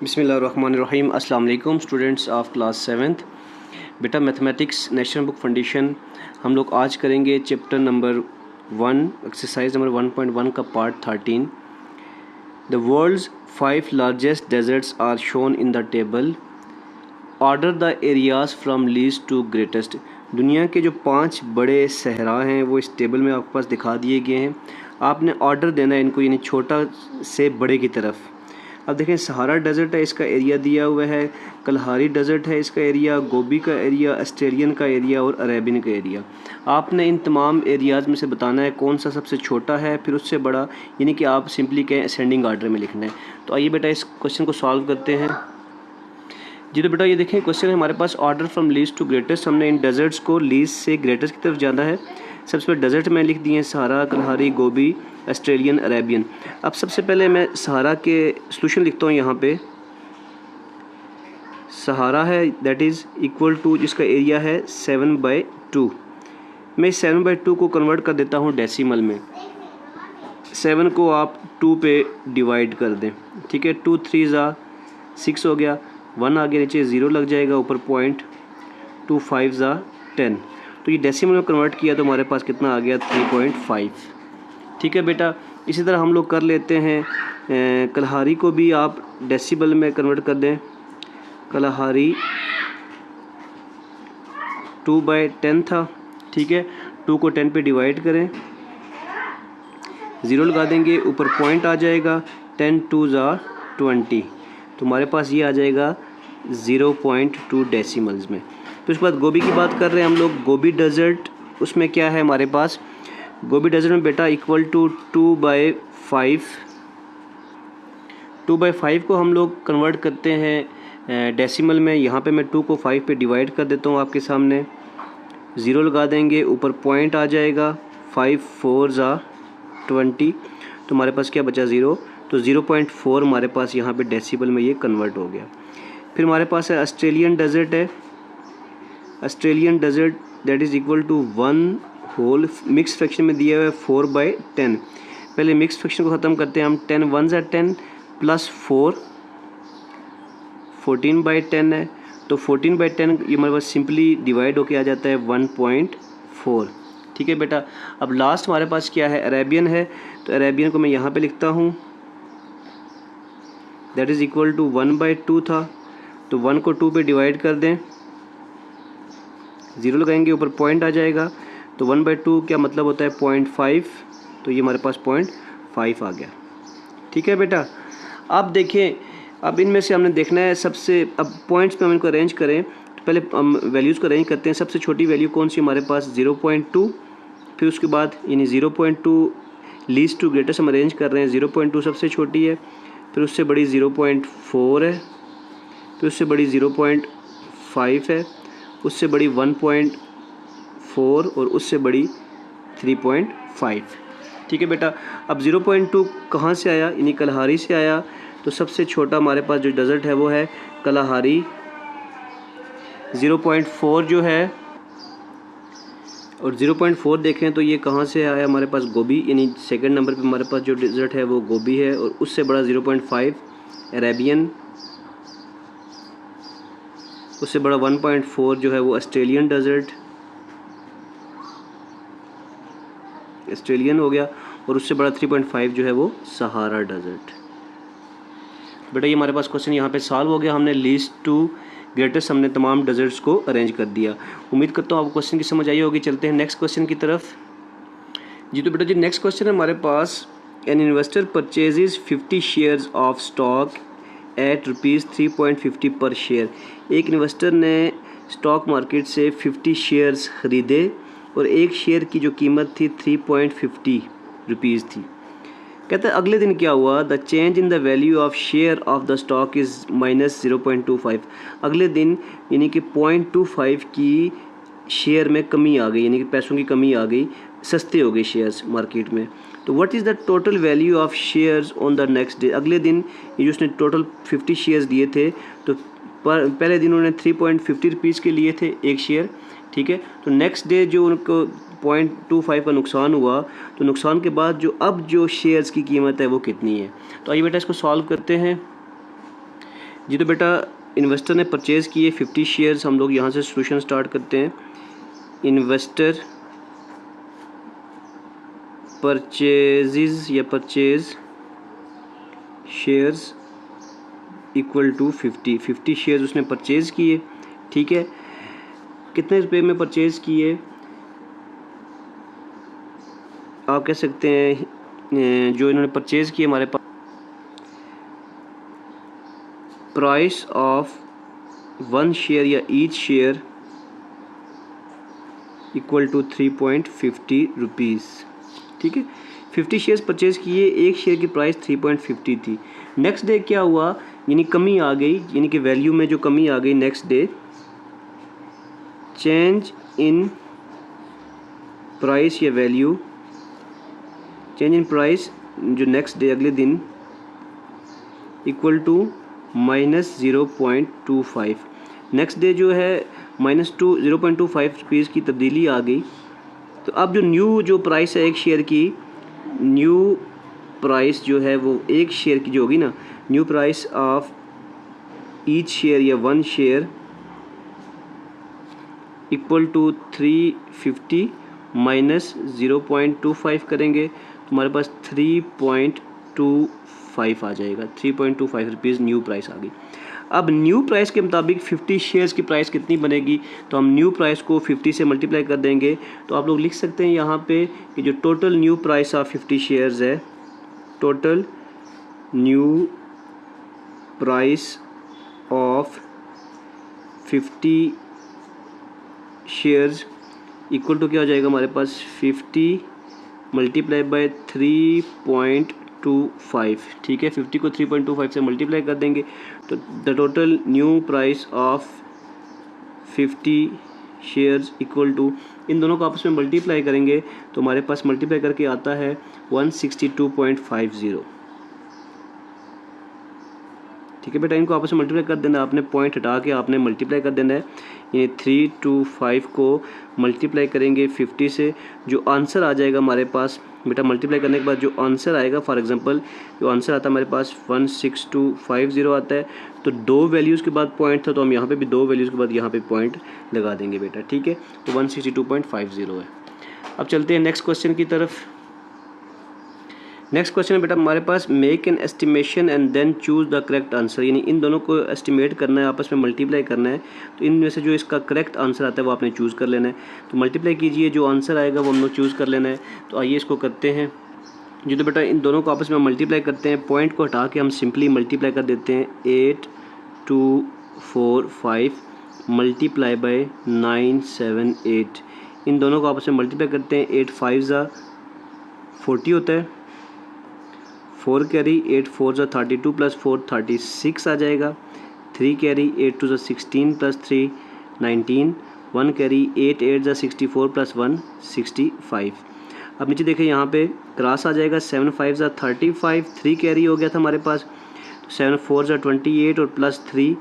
बिस्मिल्लाहिर्रहमानिर्रहीम। अस्सलाम वालेकुम स्टूडेंट्स ऑफ क्लास 7th। बेटा मैथमेटिक्स नेशनल बुक फाउंडेशन हम लोग आज करेंगे चैप्टर नंबर 1 एक्सरसाइज नंबर 1.1 का part 13। The world's 5 largest deserts are shown in the table. Order the areas from least to greatest. दुनिया के जो 5 बड़े सहरा हैं वो इस टेबल में आपके पास दिखा दिए गए हैं। आपने ऑर्डर देना है इनको, यानी छोटा से बड़े की तरफ। अब देखें, सहारा डेजर्ट है, इसका एरिया दिया हुआ है। कलहारी डेजर्ट है, इसका एरिया। गोबी का एरिया, ऑस्ट्रेलियन का एरिया और अरेबियन का एरिया। आपने इन तमाम एरियाज़ में से बताना है कौन सा सबसे छोटा है फिर उससे बड़ा, यानी कि आप सिंपली कहें असेंडिंग आर्डर में लिखना है। तो आइए बेटा इस क्वेश्चन को सॉल्व करते हैं। जी तो बेटा ये देखें, क्वेश्चन है हमारे पास order from least to greatest. हमने इन डेजर्ट्स को लीस्ट से ग्रेटेस्ट की तरफ जाना है। सबसे पहले डेजर्ट में लिख दिए हैं सहारा, कलहारी, गोबी, ऑस्ट्रेलियन, अरेबियन। अब सबसे पहले मैं सहारा के सॉल्यूशन लिखता हूँ। यहाँ पे सहारा है दैट इज़ इक्वल टू, जिसका एरिया है 7/2। मैं 7/2 को कन्वर्ट कर देता हूँ डेसिमल में। 7 को आप 2 पे डिवाइड कर दें, ठीक है। 2 3 ज़ा 6 हो गया, 1 आगे नीचे 0 लग जाएगा, ऊपर पॉइंट, 2 5 ज़ा 10। तो ये डेसिमल में कन्वर्ट किया तो हमारे पास कितना आ गया, 3.5, ठीक है बेटा। इसी तरह हम लोग कर लेते हैं कलहारी को भी आप डेसिबल में कन्वर्ट कर दें। कलहारी 2/10 था, ठीक है। 2 को 10 पे डिवाइड करें, 0 लगा देंगे, ऊपर पॉइंट आ जाएगा, 10 2 ज़ा 20। तो हमारे पास ये आ जाएगा 0.2 डेसिमल्स में। तो उसके बाद गोबी की बात कर रहे हैं हम लोग। गोबी डेजर्ट, उसमें क्या है हमारे पास, गोबी डेजर्ट में बेटा इक्वल टू 2/5। 2/5 को हम लोग कन्वर्ट करते हैं डेसिमल में। यहाँ पे मैं 2 को 5 पे डिवाइड कर देता हूँ आपके सामने, 0 लगा देंगे, ऊपर पॉइंट आ जाएगा, 5 4 ज़ा 20। तो हमारे पास क्या बचा, 0। तो 0.4 हमारे पास यहाँ पे डेसिबल में ये कन्वर्ट हो गया। फिर हमारे पास है ऑस्ट्रेलियन डेजर्ट है। Australian desert that is equal to 1 whole, mixed fraction में दिया हुआ है 4/10। पहले मिक्स फ्रैक्शन को ख़त्म करते हैं हम। 10 1 ज़ा 10 प्लस 4 14/10 है। तो 14/10 ये हमारे पास सिंपली डिवाइड होके आ जाता है 1.4, ठीक है बेटा। अब लास्ट हमारे पास क्या है, अरेबियन है। तो अरेबियन को मैं यहाँ पे लिखता हूँ, दैट इज़ इक्वल टू 1/2 था। तो 1 को 2 पे डिवाइड कर दें, 0 लगाएंगे, ऊपर पॉइंट आ जाएगा। तो 1/2 क्या मतलब होता है, 0.5। तो ये हमारे पास 0.5 आ गया, ठीक है बेटा। अब देखें, अब इनमें से हमने देखना है सबसे, अब पॉइंट्स में हम इनको अरेंज करें तो पहले हम वैल्यूज़ को अरेंज करते हैं। सबसे छोटी वैल्यू कौन सी हमारे पास, 0.2। फिर उसके बाद यानी 0.2 लीस्ट टू ग्रेटेस्ट हम अरेंज कर रहे हैं। 0.2 सबसे छोटी है, फिर उससे बड़ी 0.4 है, फिर उससे बड़ी 0.5 है, उससे बड़ी 1.4 और उससे बड़ी 3.5, ठीक है बेटा। अब 0.2 कहाँ से आया, यानी कलहारी से आया। तो सबसे छोटा हमारे पास जो डेजर्ट है वो है कलहारी। 0.4 जो है, और 0.4 देखें तो ये कहाँ से आया हमारे पास, गोबी, यानी सेकंड नंबर पे हमारे पास जो डेजर्ट है वो गोबी है। और उससे बड़ा 0.5 अरेबियन, उससे बड़ा 1.4 जो है वो ऑस्ट्रेलियन डेजर्ट, ऑस्ट्रेलियन हो गया। और उससे बड़ा 3.5 जो है वो सहारा डेजर्ट। बेटा ये हमारे पास क्वेश्चन यहाँ पे सॉल्व हो गया। हमने लीस्ट टू ग्रेटेस्ट हमने तमाम डेजर्ट्स को अरेंज कर दिया। उम्मीद करता हूँ आपको क्वेश्चन की समझ आई होगी। चलते हैं नेक्स्ट क्वेश्चन की तरफ। जी तो बेटा जी नेक्स्ट क्वेश्चन है हमारे पास, an investor purchases 50 shares of stock at ₹3.50 per share. एक इन्वेस्टर ने स्टॉक मार्केट से 50 शेयर्स ख़रीदे और एक शेयर की जो कीमत थी 3.50 रुपीज़ थी। कहता है अगले दिन क्या हुआ, the change in the value of share of the stock is -0.25। अगले दिन यानी कि 0.25 की शेयर में कमी आ गई, यानी कि पैसों की कमी आ गई, सस्ते हो गए शेयर्स मार्केट में। तो what is the total value of shares on the next day. अगले दिन ये जो उसने टोटल 50 शेयर्स दिए थे, तो पहले दिन उन्होंने 3.50 रुपीज़ के लिए थे एक शेयर, ठीक है। तो नेक्स्ट डे जो उनको 0.25 का नुकसान हुआ, तो नुकसान के बाद जो शेयर्स की कीमत है वो कितनी है। तो आइए बेटा इसको सॉल्व करते हैं। जी तो बेटा इन्वेस्टर ने परचेज़ किए 50 शेयर्स। हम लोग यहाँ से सोल्यूशन स्टार्ट करते हैं। Investor purchase shares equal to 50 shares उसने परचेज़ किए। ठीक है, कितने रुपए में परचेज़ किए आप कह सकते हैं, जो इन्होंने परचेज़ किए हमारे पास प्राइस ऑफ 1 शेयर या each share equal to 3.50 rupees. ठीक है, 50 शेयर्स परचेज़ किए, एक शेयर की प्राइस 3.50 थी। नेक्स्ट डे क्या हुआ, यानी कमी आ गई, यानी कि वैल्यू में जो कमी आ गई next day, change in price या वैल्यू, चेंज इन प्राइस जो नेक्स्ट डे अगले दिन इक्वल टू -0.25। नेक्स्ट डे जो है -0.25 रुपीज़ की तब्दीली आ गई। तो अब जो न्यू जो प्राइस है एक शेयर की, न्यू प्राइस जो है वो एक शेयर की जो होगी ना, new price of each share या 1 शेयर इक्वल टू 350 माइनस 0.25 करेंगे तो हमारे पास 3.25 आ जाएगा। 3.25 रुपीज़ न्यू प्राइस आ गई। अब न्यू प्राइस के मुताबिक 50 शेयर्स की प्राइस कितनी बनेगी, तो हम न्यू प्राइस को 50 से मल्टीप्लाई कर देंगे। तो आप लोग लिख सकते हैं यहाँ पे कि जो total new price of 50 shares है, total new price of 50 shares equal to क्या हो जाएगा हमारे पास 50 मल्टीप्लाई बाय 3.25। ठीक है, 50 को 3.25 से मल्टीप्लाई कर देंगे तो the total new price of 50 shares equal to, इन दोनों को आपस में मल्टीप्लाई करेंगे तो हमारे पास मल्टीप्लाई करके आता है 162.50। ठीक है बेटा, इनको आपस में मल्टीप्लाई कर देना है, आपने पॉइंट हटा के आपने मल्टीप्लाई कर देना है। ये 325 को मल्टीप्लाई करेंगे 50 से, जो आंसर आ जाएगा हमारे पास बेटा, मल्टीप्लाई करने के बाद जो आंसर आएगा, फॉर एग्जांपल जो आंसर आता है हमारे पास 16250 आता है। तो 2 वैल्यूज़ के बाद पॉइंट था, तो हम यहाँ पे भी 2 वैल्यूज़ के बाद यहाँ पे पॉइंट लगा देंगे बेटा। ठीक है, तो 162.50 है। अब चलते हैं नेक्स्ट क्वेश्चन की तरफ। नेक्स्ट क्वेश्चन है बेटा हमारे पास, make an estimation and then choose the correct answer, यानी इन दोनों को एस्टिमेट करना है, आपस में मल्टीप्लाई करना है। तो इनमें से जो इसका करेक्ट आंसर आता है वो आपने चूज़ कर लेना है। तो मल्टीप्लाई कीजिए, जो आंसर आएगा वो हम लोग चूज़ कर लेना है। तो आइए इसको करते हैं। जो तो बेटा इन दोनों को आपस में मल्टीप्लाई करते हैं, पॉइंट को हटा के हम सिंपली मल्टीप्लाई कर देते हैं। 8245 मल्टीप्लाई बाय 978, इन दोनों को आपस में मल्टीप्लाई करते हैं। 8 5 40 होता है, 4 कैरी, 8 4 32 प्लस 4 36 आ जाएगा। 3 कैरी, 8 2 16 प्लस 3 19, 1 कैरी, 8 8 64 प्लस 1 65। अब नीचे देखें यहाँ पे क्रॉस आ जाएगा। 7 5 35, 3 कैरी हो गया था हमारे पास, तो 7 4 28 और प्लस 3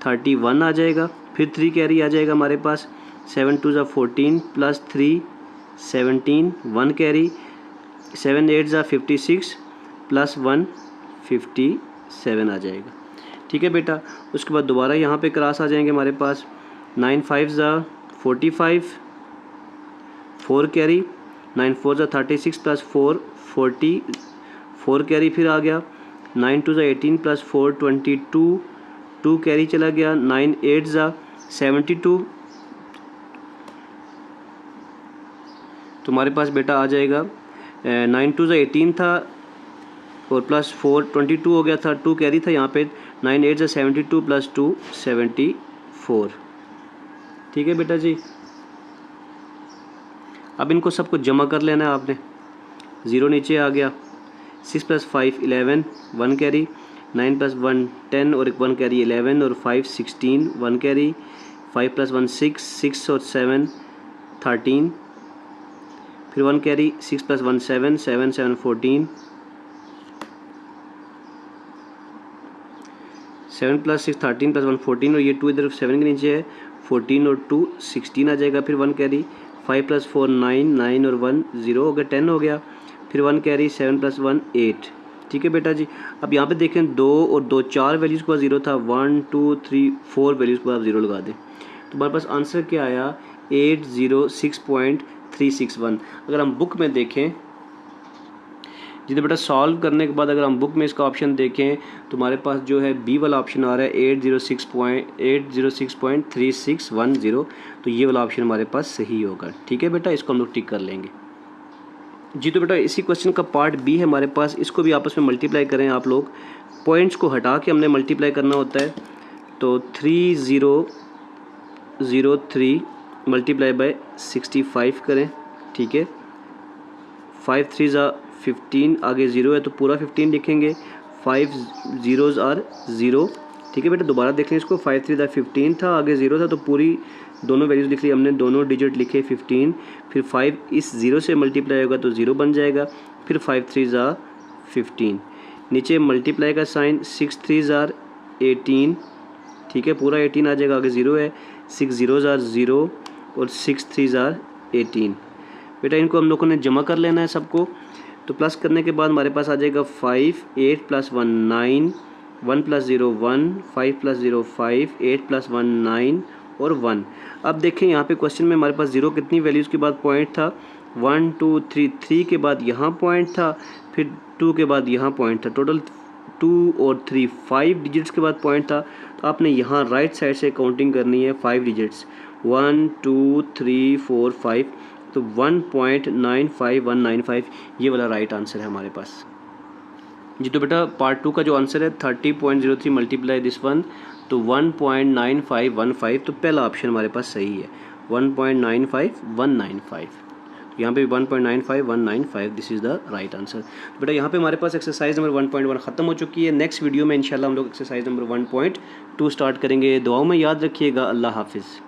31 आ जाएगा। फिर 3 कैरी आ जाएगा हमारे पास, 7 2 14 प्लस 3 17, 1 कैरी, 7 8 56 प्लस 1 57 आ जाएगा। ठीक है बेटा, उसके बाद दोबारा यहाँ पे क्रॉस आ जाएंगे हमारे पास। 9 5 45, 4 कैरी, 9 4 36 प्लस 4 40, 4 कैरी फिर आ गया। 9 2 18 प्लस 4 22, 2 कैरी चला गया। 9 8 72, तो हमारे पास बेटा आ जाएगा 9 2 18 था और प्लस 4 22 हो गया था, 2 कैरी था यहाँ पे। 9 8 72 प्लस 2 74। ठीक है बेटा जी, अब इनको सबको जमा कर लेना है आपने। 0 नीचे आ गया। 6 प्लस 5 11, 1 कैरी, 9 प्लस 1 10 और 1 कैरी 11 और 5 16, 1 कैरी, 5 प्लस 1 6, 6 और 7 13, फिर 1 कैरी, 6 प्लस 1 7, 7 7 14, 7 प्लस 6 13 प्लस 1 14 और ये 2 इधर 7 के नीचे है। 14 और 2 16 आ जाएगा। फिर 1 कैरी, 5 प्लस 4 9, 9 और 1 0 हो गया, 10 हो गया। फिर 1 कैरी, 7 प्लस 1 8, ठीक है बेटा जी। अब यहाँ पे देखें 2 और 2 4 वैल्यूज़ के बाद 0 था, 1 2 3 4 वैल्यूज़ के बाद 0 लगा दें तो हमारे पास आंसर क्या आया 806.361। अगर हम बुक में देखें जितने बेटा सॉल्व करने के बाद अगर हम बुक में इसका ऑप्शन देखें तो हमारे पास जो है बी वाला ऑप्शन आ रहा है 806.3610, तो ये वाला ऑप्शन हमारे पास सही होगा। ठीक है बेटा, इसको हम लोग टिक कर लेंगे जी। तो बेटा इसी क्वेश्चन का पार्ट बी है हमारे पास, इसको भी आपस में मल्टीप्लाई करें आप लोग। पॉइंट्स को हटा के हमने मल्टीप्लाई करना होता है, तो 3003 मल्टीप्लाई बाय 65 करें। ठीक है, 5 3 ज़ा 15, आगे 0 है तो पूरा 15 लिखेंगे, 5 zeros आर 0। ठीक है बेटा, दोबारा देख लें इसको, 5 3 ज़ा 15 था, आगे 0 था तो पूरी दोनों वैल्यूज़ लिख ली हमने, दोनों डिजिट लिखे 15, फिर 5 इस 0 से मल्टीप्लाई होगा तो 0 बन जाएगा, फिर 5 3 ज़ा 15, नीचे मल्टीप्लाई का साइन, 6 3 ज़ा 18। ठीक है, पूरा 18 आ जाएगा, आगे 0 है, 6 zeros आर 0 और 6 3 ज़ा 18। बेटा इनको हम लोगों ने जमा कर लेना है सबको, तो प्लस करने के बाद हमारे पास आ जाएगा 5, 8 + 1 9, 1 + 0 1, 5 + 0 5, 8 + 1 9 और 1। अब देखें यहाँ पे क्वेश्चन में हमारे पास 0 कितनी वैल्यूज़ के बाद पॉइंट था, 1 2 3, 3 के बाद यहाँ पॉइंट था, फिर 2 के बाद यहाँ पॉइंट था, टोटल 2 और 3 5 डिजिट्स के बाद पॉइंट था। तो आपने यहाँ राइट साइड से काउंटिंग करनी है 5 डिजिट्स, 1 2 3 4 5, तो 1.95195 ये वाला राइट आंसर है हमारे पास जी। तो बेटा पार्ट 2 का जो आंसर है 30.03 मल्टीप्लाई दिस वन, तो 1.9515, तो पहला ऑप्शन हमारे पास सही है, 1.95195। तो यहाँ पे 1.95195 this is the right answer. बेटा यहाँ पे हमारे पास एक्सरसाइज नंबर 1.1 ख़त्म हो चुकी है। नेक्स्ट वीडियो में इंशाल्लाह हम लोग एक्सरसाइज नंबर 1.2 स्टार्ट करेंगे। दुआओं में याद रखिएगा। अल्लाह हाफिज़।